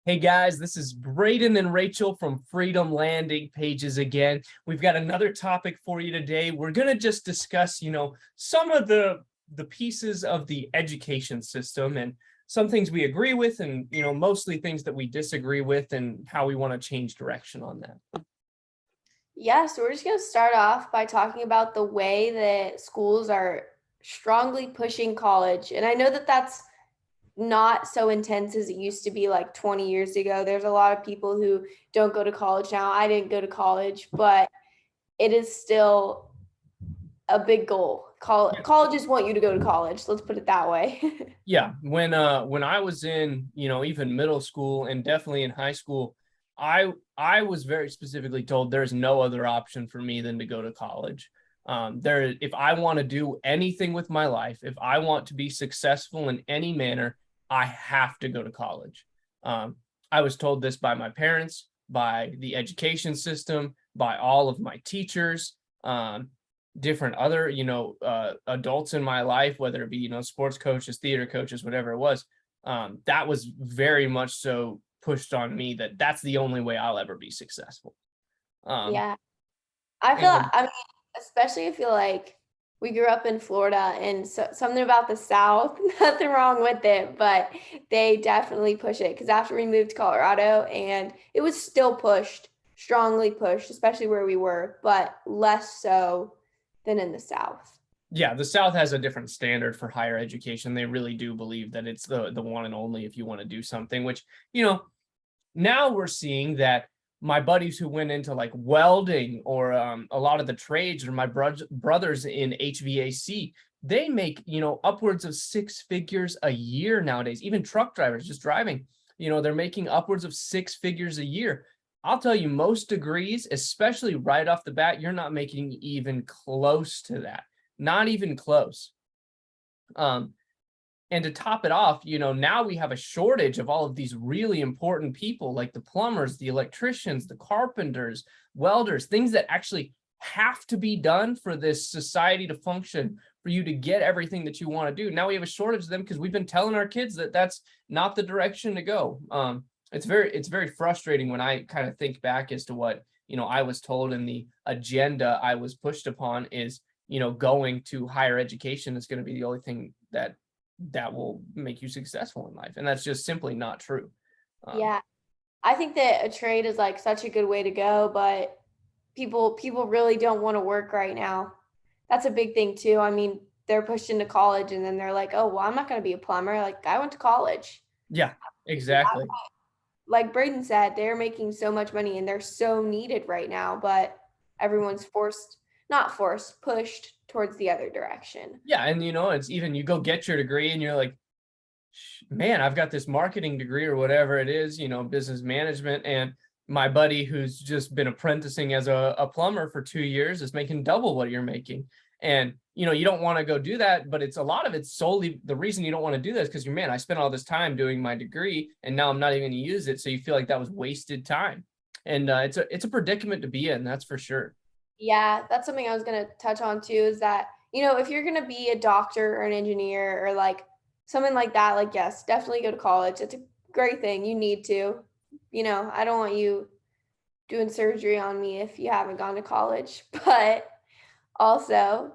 Hey guys, this is Braden and Rachel from Freedom Landing Pages again. We've got another topic for you today. We're going to just discuss, some of the pieces of the education system and some things we agree with and, mostly things that we disagree with and how we want to change direction on that. Yeah, so we're just going to start off by talking about the way that schools are strongly pushing college. And I know that that's not so intense as it used to be like 20 years ago. There's a lot of people who don't go to college now. I didn't go to college, but it is still a big goal. Colleges want you to go to college. Let's put it that way. Yeah, when I was in, even middle school and definitely in high school, I was very specifically told there's no other option for me than to go to college. If I want to do anything with my life, if I want to be successful in any manner, I have to go to college. I was told this by my parents, by the education system, by all of my teachers. Different other adults in my life, whether it be sports coaches, theater coaches, whatever it was. That was very much so pushed on me that that's the only way I'll ever be successful. Yeah. I mean, especially I feel like we grew up in Florida and something about the South, nothing wrong with it, but they definitely push it because after we moved to Colorado and it was still pushed, strongly pushed, especially where we were, but less so than in the South. Yeah, the South has a different standard for higher education. They really do believe that it's the one and only if you want to do something, which, now we're seeing that my buddies who went into like welding or a lot of the trades, or my brothers in HVAC, they make, upwards of six figures a year nowadays. Even truck drivers just driving, they're making upwards of six figures a year. I'll tell you, most degrees, especially right off the bat, you're not making even close to that. Not even close. And to top it off, now we have a shortage of all of these really important people like the plumbers, the electricians, the carpenters, welders, things that actually have to be done for this society to function, for you to get everything that you want to do. Now we have a shortage of them because we've been telling our kids that that's not the direction to go. It's very frustrating when I kind of think back as to what, I was told, and the agenda I was pushed upon is, going to higher education is going to be the only thing that will make you successful in life. And that's just simply not true. Yeah. I think that a trade is like such a good way to go, but people really don't want to work right now. That's a big thing too. I mean, they're pushed into college and then they're like, "Oh, well, I'm not going to be a plumber." Like, I went to college. Yeah, exactly. Like Braden said, they're making so much money and they're so needed right now, but everyone's not forced, pushed towards the other direction. Yeah. And, it's even you go get your degree and you're like, man, I've got this marketing degree or whatever it is, business management. And my buddy who's just been apprenticing as a plumber for 2 years is making double what you're making. And, you don't want to go do that, but it's a lot of it's solely the reason you don't want to do this because I spent all this time doing my degree and now I'm not even going to use it. So you feel like that was wasted time. And it's a predicament to be in, that's for sure. Yeah, that's something I was going to touch on too is that, if you're going to be a doctor or an engineer or like something like that, like, yes, definitely go to college. It's a great thing. You need to. I don't want you doing surgery on me if you haven't gone to college, but also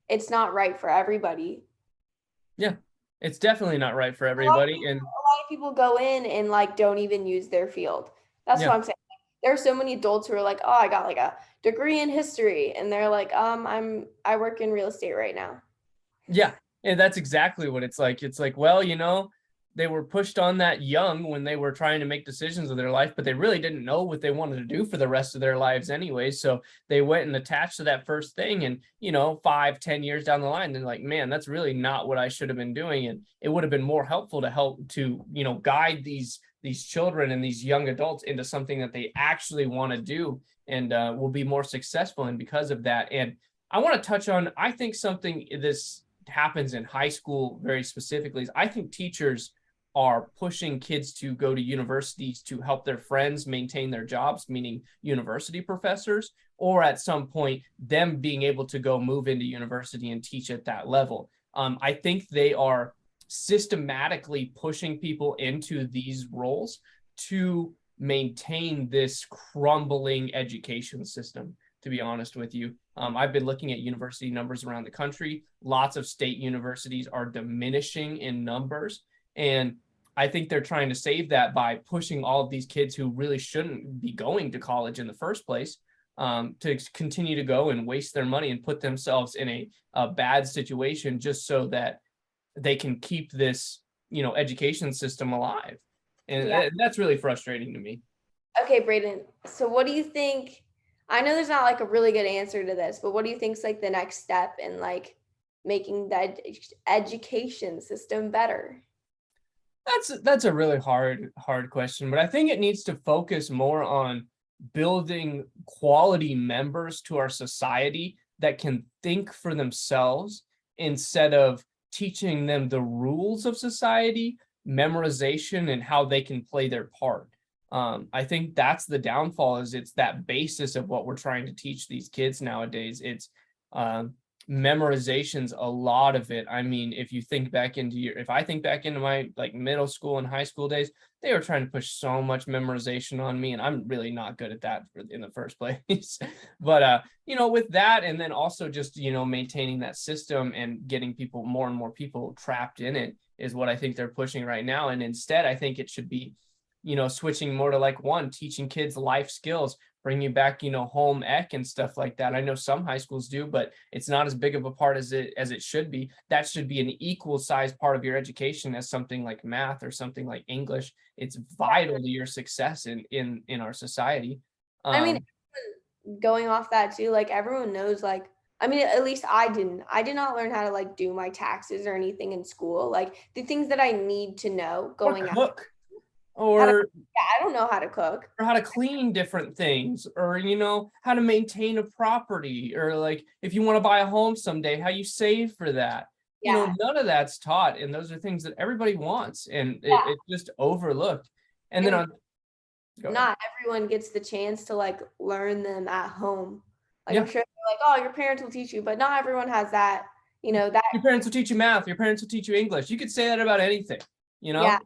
it's not right for everybody. Yeah, it's definitely not right for everybody. And A lot of people go in and like don't even use their field. That's yeah, what I'm saying. There are so many adults who are like, "Oh, I got like a degree in history," and they're like, I work in real estate right now." yeah. And that's exactly what it's like. It's like, well, they were pushed on that young when they were trying to make decisions of their life, but they really didn't know what they wanted to do for the rest of their lives anyway. So they went and attached to that first thing. And, 5, 10 years down the line, they're like, man, that's really not what I should have been doing. And it would have been more helpful to help to, guide these children and these young adults into something that they actually want to do and will be more successful in because of that. And I want to touch on, I think something this happens in high school very specifically is I think teachers are pushing kids to go to universities to help their friends maintain their jobs, meaning university professors, or at some point them being able to go move into university and teach at that level. I think they are systematically pushing people into these roles to maintain this crumbling education system, to be honest with you. I've been looking at university numbers around the country. Lots of state universities are diminishing in numbers. And I think they're trying to save that by pushing all of these kids who really shouldn't be going to college in the first place, to continue to go and waste their money and put themselves in a bad situation just so that they can keep this, education system alive. And that's really frustrating to me. Okay, Brayden. So what do you think? I know there's not like a really good answer to this, but what do you think is like the next step in like making the education system better? That's a really hard question, but I think it needs to focus more on building quality members to our society that can think for themselves instead of teaching them the rules of society, memorization, and how they can play their part. I think that's the downfall, is it's that basis of what we're trying to teach these kids nowadays. It's memorization's a lot of it. I mean, if I think back into my like middle school and high school days, they were trying to push so much memorization on me, and I'm really not good at that in the first place. But with that, and then also just maintaining that system and getting more and more people trapped in it is what I think they're pushing right now. And instead, I think it should be switching more to like teaching kids life skills, bringing back, home ec and stuff like that. I know some high schools do, but it's not as big of a part as it should be. That should be an equal size part of your education as something like math or something like English. It's vital to your success in our society. I mean, going off that too, like everyone knows, like, I mean, at least I didn't. I did not learn how to like do my taxes or anything in school. Like the things that I need to know Or going out. cook, How to, or yeah, I don't know how to cook. how to clean different things, or how to maintain a property, or like if you want to buy a home someday, how you save for that. Yeah. None of that's taught, and those are things that everybody wants, and Yeah. it's just overlooked. And then And go ahead. not everyone gets the chance to like learn them at home. Like I'm Yeah, sure they're like, oh, your parents will teach you, but not everyone has that, that. your parents will teach you math, your parents will teach you English. You could say that about anything, you Yeah. know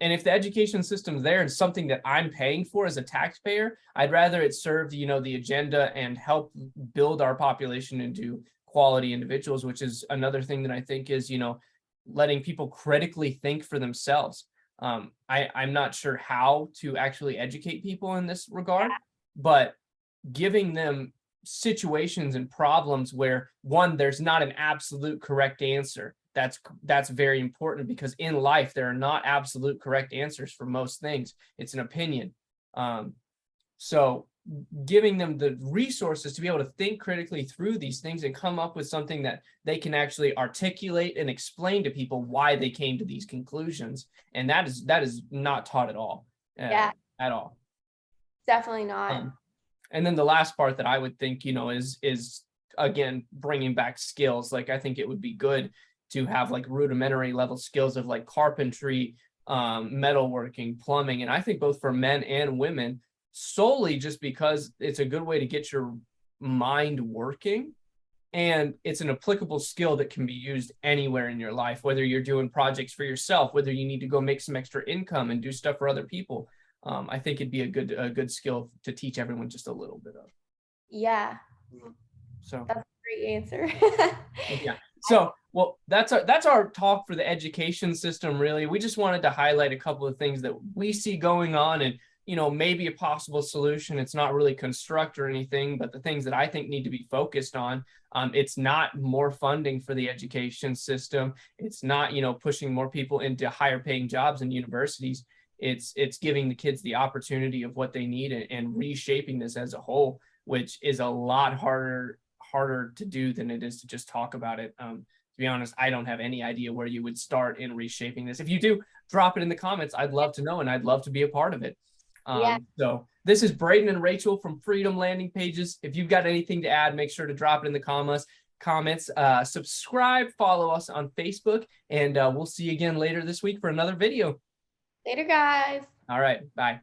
and if the education system's there and something that I'm paying for as a taxpayer, I'd rather it serve the agenda and help build our population into quality individuals, which is another thing that I think is letting people critically think for themselves. I'm not sure how to actually educate people in this regard, but giving them situations and problems where, one, there's not an absolute correct answer. That's very important, because in life there are not absolute correct answers for most things. It's an opinion. So giving them the resources to be able to think critically through these things and come up with something that they can actually articulate and explain to people why they came to these conclusions. And that is not taught at all. Yeah. At all. Definitely not. And then the last part that I would think, is again, bringing back skills. Like, I think it would be good to have like rudimentary level skills of like carpentry, metalworking, plumbing. And I think both for men and women, solely just because it's a good way to get your mind working. And it's an applicable skill that can be used anywhere in your life, whether you're doing projects for yourself, whether you need to go make some extra income and do stuff for other people. I think it'd be a good skill to teach everyone just a little bit of. Yeah. So that's a great answer. yeah. So, well, that's our talk for the education system. Really, we just wanted to highlight a couple of things that we see going on, and maybe a possible solution. It's not really construct or anything, but the things that I think need to be focused on. It's not more funding for the education system. It's not pushing more people into higher paying jobs in universities. It's giving the kids the opportunity of what they need, and reshaping this as a whole, which is a lot harder to do than it is to just talk about it. To be honest, I don't have any idea where you would start in reshaping this. If you do, drop it in the comments. I'd love to know, and I'd love to be a part of it. So this is Braden and Rachel from Freedom Landing Pages. If you've got anything to add, make sure to drop it in the comments. Subscribe, follow us on Facebook, and we'll see you again later this week for another video. Later, guys. All right, bye.